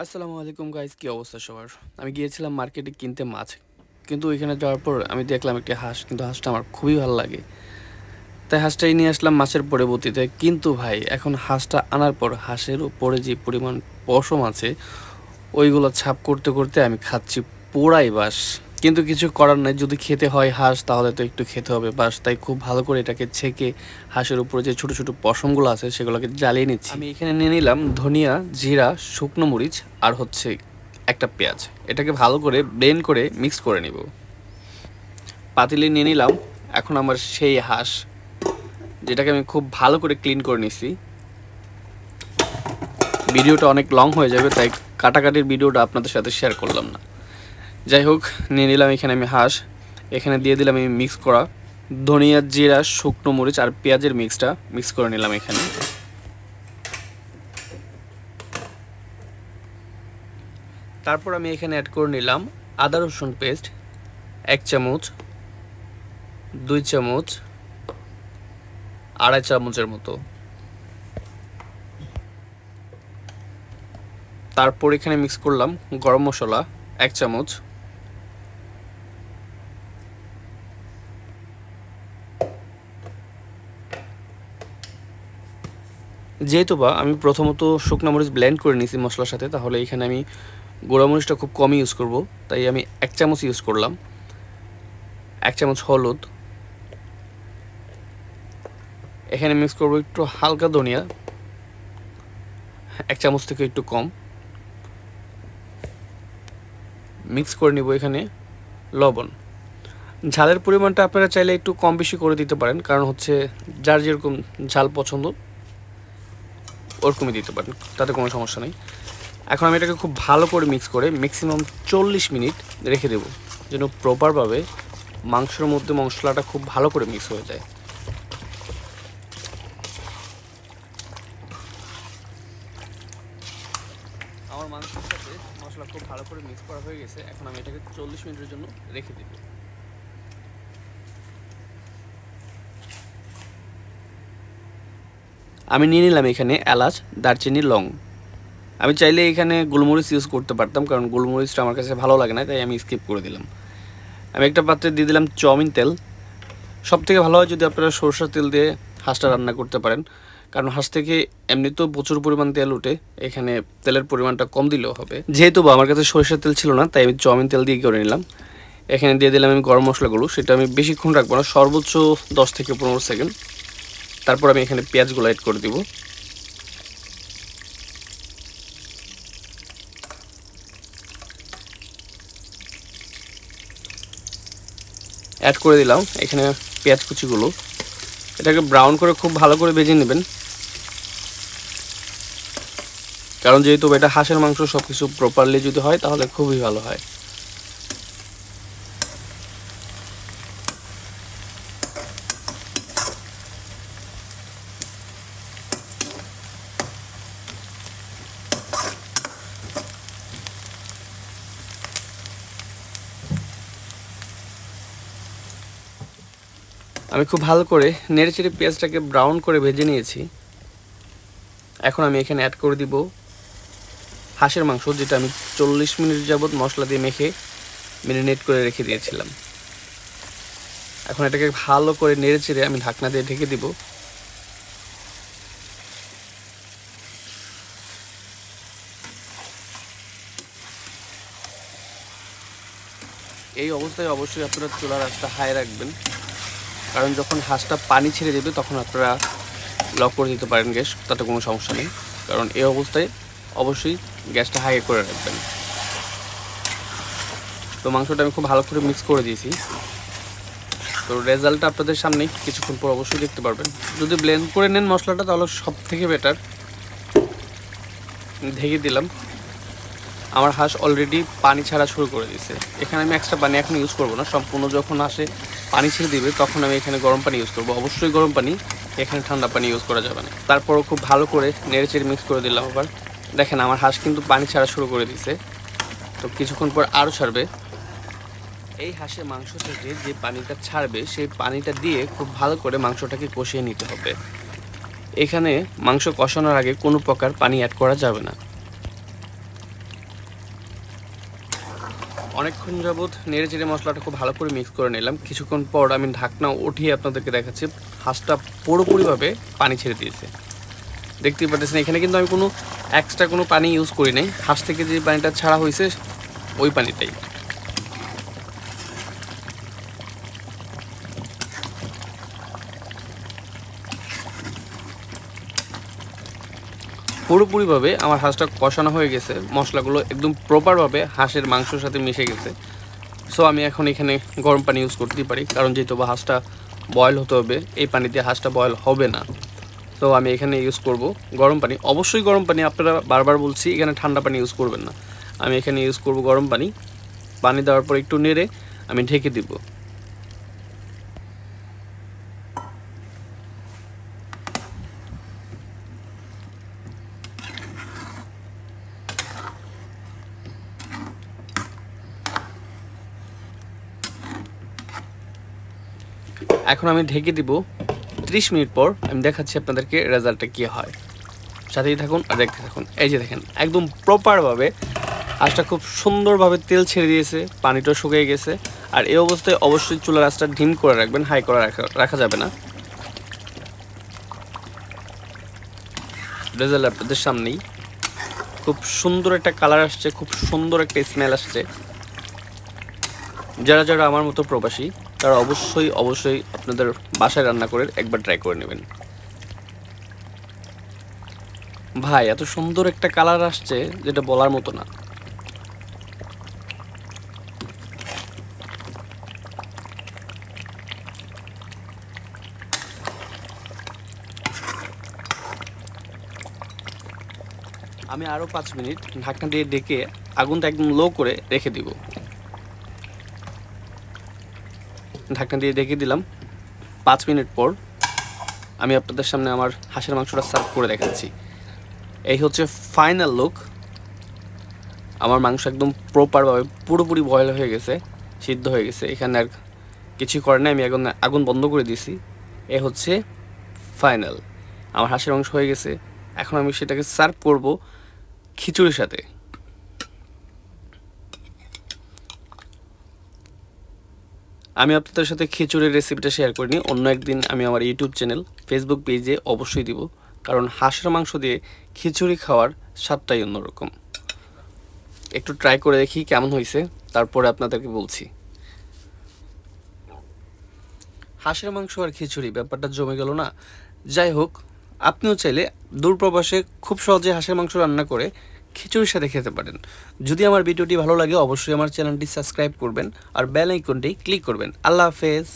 আসসালামু আলাইকুম গাইস, কি অবস্থা সবার? আমি গিয়েছিলাম মার্কেটে কিনতে মাছ, কিন্তু ওইখানে যাওয়ার পর আমি দেখলাম একটি হাঁস, কিন্তু হাঁসটা আমার খুবই ভালো লাগে, তাই হাঁসটাই নিয়ে আসলাম মাছের পরবর্তীতে। কিন্তু ভাই, এখন হাঁসটা আনার পর হাঁসের উপরে যে পরিমাণ পশম আছে ওইগুলো ছাপ করতে করতে আমি খাচ্ছি পোড়াই বাঁশ। কিন্তু কিছু করার নাই, যদি খেতে হয় হাঁস তাহলে তো একটু খেতে হবে বাঁশ। তাই খুব ভালো করে এটাকে ছেঁকে হাঁসের উপরে যে ছোট ছোট পশমগুলো আছে সেগুলোকে জ্বালিয়ে নিচ্ছি। আমি এখানে নিয়ে নিলাম ধনিয়া, জিরা, শুকনো মরিচ আর হচ্ছে একটা পেঁয়াজ। এটাকে ভালো করে ব্লেন্ড করে মিক্স করে নিব। পাতিলে নিয়ে নিলাম এখন আমার সেই হাঁস, যেটাকে আমি খুব ভালো করে ক্লিন করে নিছি। ভিডিওটা অনেক লং হয়ে যাবে, তাই কাটাকাটির ভিডিওটা আপনাদের সাথে শেয়ার করলাম না। যাই হোক, নিয়ে নিলাম এখানে আমি হাঁস। এখানে দিয়ে দিলাম আমি মিক্স করা ধনিয়া, জিরা, শুকনো মরিচ আর পেঁয়াজের মিক্সটা মিক্স করে নিলাম এখানে। তারপর আমি এখানে অ্যাড করে নিলাম আদা রসুন পেস্ট 1 চামচ, 2 চামচ, 2.5 চামচের মতো। তারপর এখানে মিক্স করলাম গরম মশলা 1 চামচ। যেহেতু বা আমি প্রথমত শুকনো মরিচ ব্লেন্ড করে নিয়েছি মশলার সাথে, তাহলে এখানে আমি গুঁড়া মরিচটা খুব কমই ইউজ করব, তাই আমি 1 চামচ ইউজ করলাম। 1 চামচ হলুদ, এখানে মিক্স করব একটু হালকা ধনিয়া, 1 চামচ থেকে একটু কম। মিক্স করে নিব এখানে লবণ। ঝালের পরিমাণটা আপনারা চাইলে একটু কম বেশি করে দিতে পারেন, কারণ হচ্ছে যার যেরকম ঝাল পছন্দ ওরকমই দিতে পারেন, তাতে কোনো সমস্যা নেই। এখন আমি এটাকে খুব ভালো করে মিক্স করে ম্যাক্সিমাম 40 মিনিট রেখে দেবো, যেন প্রপারভাবে মাংসের মধ্যে মশলাটা খুব ভালো করে মিক্স হয়ে যায়। আমার মাংসের সাথে মশলা খুব ভালো করে মিক্স করা হয়ে গেছে। এখন আমি এটাকে 40 মিনিটের জন্য রেখে দেবো। আমি নিয়ে নিলাম এখানে এলাচ, দারচিনি, লং। আমি চাইলে এখানে গোলমরিচ ইউজ করতে পারতাম, কারণ গোলমরিচটা আমার কাছে ভালো লাগে না, তাই আমি স্কিপ করে দিলাম। আমি একটা পাত্রে দিয়ে দিলাম চাউমিন তেল। সব থেকে ভালো হয় যদি আপনারা সরষের তেল দিয়ে হাঁসটা রান্না করতে পারেন, কারণ হাঁস থেকে এমনিতেও প্রচুর পরিমাণ তেল ওঠে, এখানে তেলের পরিমাণটা কম দিলেও হবে। যেহেতু বা আমার কাছে সরষের তেল ছিল না, তাই আমি চাউমিন তেল দিয়ে করে নিলাম। এখানে দিয়ে দিলাম আমি গরম মশলাগুলো, সেটা আমি বেশিক্ষণ রাখবো না, সর্বোচ্চ 10 থেকে 15 সেকেন্ড। তারপর আমি এখানে পেঁয়াজগুলো অ্যাড করে দিব। অ্যাড করে দিলাম এখানে পেঁয়াজ কুচিগুলো। এটাকে ব্রাউন করে খুব ভালো করে ভেজে নেবেন, কারণ যেহেতু এটা হাঁসের মাংস, সব কিছু প্রপারলি যদি হয় তাহলে খুবই ভালো হয়। আমি খুব ভালো করে নেড়েচেড়ে পেঁয়াজটাকে ব্রাউন করে ভেজে নিয়েছি। এখন আমি এখানে অ্যাড করে দিব হাঁসের মাংস, যেটা আমি 40 মিনিট যাবত মশলা দিয়ে মেখে মেরিনেট করে রেখে দিয়েছিলাম। এখন এটাকে ভালো করে নেড়েচেড়ে আমি ঢাকনা দিয়ে ঢেকে দিব। এই অবস্থায় অবশ্যই আপনারা চুলার আঁচটা হাই রাখবেন, কারণ যখন হাঁসটা পানি ছেড়ে দেবে তখন আপনারা লক করে দিতে পারেন গ্যাস, তাতে কোনো সমস্যা নেই। কারণ এই অবস্থায় অবশ্যই গ্যাসটা হাই করে রাখবেন। তো মাংসটা আমি খুব ভালো করে মিক্স করে দিয়েছি। তো রেজাল্টটা আপনাদের সামনে কিছুক্ষণ পর অবশ্যই দেখতে পারবেন। যদি ব্লেন্ড করে নেন মশলাটা তাহলে সব থেকে বেটার। ঢেকে দিলাম। আমার হাঁস অলরেডি পানি ছাড়া শুরু করে দিয়েছে। এখানে আমি এক্সট্রা পানি এখন ইউজ করবো না, সম্পূর্ণ যখন হাঁসে পানি ছেড়ে দিবে তখন আমি এখানে গরম পানি ইউজ করবো, অবশ্যই গরম পানি, এখানে ঠান্ডা পানি ইউজ করা যাবে না। তারপরও খুব ভালো করে নেড়েচেড়ে মিক্স করে দিলাম। আবার দেখেন আমার হাঁস কিন্তু পানি ছাড়া শুরু করে দিয়েছে, তো কিছুক্ষণ পর আরও ছাড়বে। এই হাঁসের মাংস থেকে যে পানিটা ছাড়বে সেই পানিটা দিয়ে খুব ভালো করে মাংসটাকে কষিয়ে নিতে হবে। এখানে মাংস কষানোর আগে কোনো প্রকার পানি অ্যাড করা যাবে না। অনেকক্ষণ যাবৎ নেড়ে চেড়ে মশলাটা খুব ভালো করে মিক্স করে নিলাম। কিছুক্ষণ পর আমি ঢাকনা উঠিয়ে আপনাদেরকে দেখাচ্ছি হাঁসটা পুরোপুরিভাবে পানি ছেড়ে দিয়েছে। দেখতেই পাচ্ছেন এখানে কিন্তু আমি কোনো এক্সট্রা কোনো পানি ইউজ করি নাই, হাঁস থেকে যে পানিটা ছাড়া হয়েছে ওই পানিটাই। পুরোপুরিভাবে আমার হাঁসটা কষানো হয়ে গেছে, মশলাগুলো একদম প্রপারভাবে হাঁসের মাংসের সাথে মিশে গেছে। সো আমি এখন এখানে গরম পানি ইউজ করতেই পারি, কারণ যেহেতু বা হাঁসটা বয়েল হতে হবে, এই পানিতে হাঁসটা বয়েল হবে না। তো আমি এখানে ইউজ করব গরম পানি। অবশ্যই গরম পানি, আপনারা বারবার বলছি এখানে ঠান্ডা পানি ইউজ করবেন না। আমি এখানে ইউজ করব গরম পানি। পানি দেওয়ার পর একটু নেড়ে আমি ঢেকে দিব। এখন আমি ঢেকে দিব 30 মিনিট পর আমি দেখাচ্ছি আপনাদেরকে রেজাল্টটা কী হয়। সাথেই থাকুন আর দেখতে থাকুন। এই যে দেখেন একদম প্রপারভাবে হাঁসটা খুব সুন্দরভাবে তেল ছেড়ে দিয়েছে, পানিটা শুকিয়ে গেছে। আর এই অবস্থায় অবশ্যই চুলার আঁচটা ঢিম করে রাখবেন, হাই করে রাখা যাবে না। রেজাল্ট আপনাদের সামনেই, খুব সুন্দর একটা কালার আসছে, খুব সুন্দর একটা স্মেল আসছে। যারা যারা আমার মতো প্রবাসী তারা অবশ্যই অবশ্যই আপনাদের বাসায় রান্না করে একবার ট্রাই করে নেবেন। ভাই এত সুন্দর একটা কালার আসছে যেটা বলার মতো না। আমি আরও 5 মিনিট ঢাকনা দিয়ে ডেকে আগুনটা একদম লো করে রেখে দিব। ঢাকনা দিয়ে ডেকে দিলাম। 5 মিনিট পর আমি আপনাদের সামনে আমার হাঁসের মাংসটা সার্ভ করে দেখাচ্ছি। এই হচ্ছে ফাইনাল লুক। আমার মাংস একদম প্রপারভাবে পুরোপুরি বয়েল হয়ে গেছে, সিদ্ধ হয়ে গেছে। এখানে আর কিছু করে না, আমি এখন আগুন বন্ধ করে দিছি। এ হচ্ছে ফাইনাল, আমার হাঁসের মাংস হয়ে গেছে। এখন আমি সেটাকে সার্ভ করব খিচুড়ির সাথে। আমি আপনাদের সাথে খিচুড়ির রেসিপিটা শেয়ার করিনি, অন্য একদিন আমি আমার ইউটিউব চ্যানেল, ফেসবুক পেজে অবশ্যই দিব, কারণ হাঁসের মাংস দিয়ে খিচুড়ি খাওয়ার স্বাদটাই অন্যরকম। একটু ট্রাই করে দেখি কেমন হয়েছে, তারপরে আপনাদেরকে বলছি। হাঁসের মাংস আর খিচুড়ি ব্যাপারটা জমে গেল না? যাই হোক, আপনিও চাইলে দূরপ্রবাসে খুব সহজে হাঁসের মাংস রান্না করে খিচুড়ির সাথে খেতে পারেন। যদি আমার ভিডিওটি ভালো লাগে অবশ্যই আমার চ্যানেলটি সাবস্ক্রাইব করবেন আর বেল আইকনটি ক্লিক করবেন। আল্লাহ হাফেজ।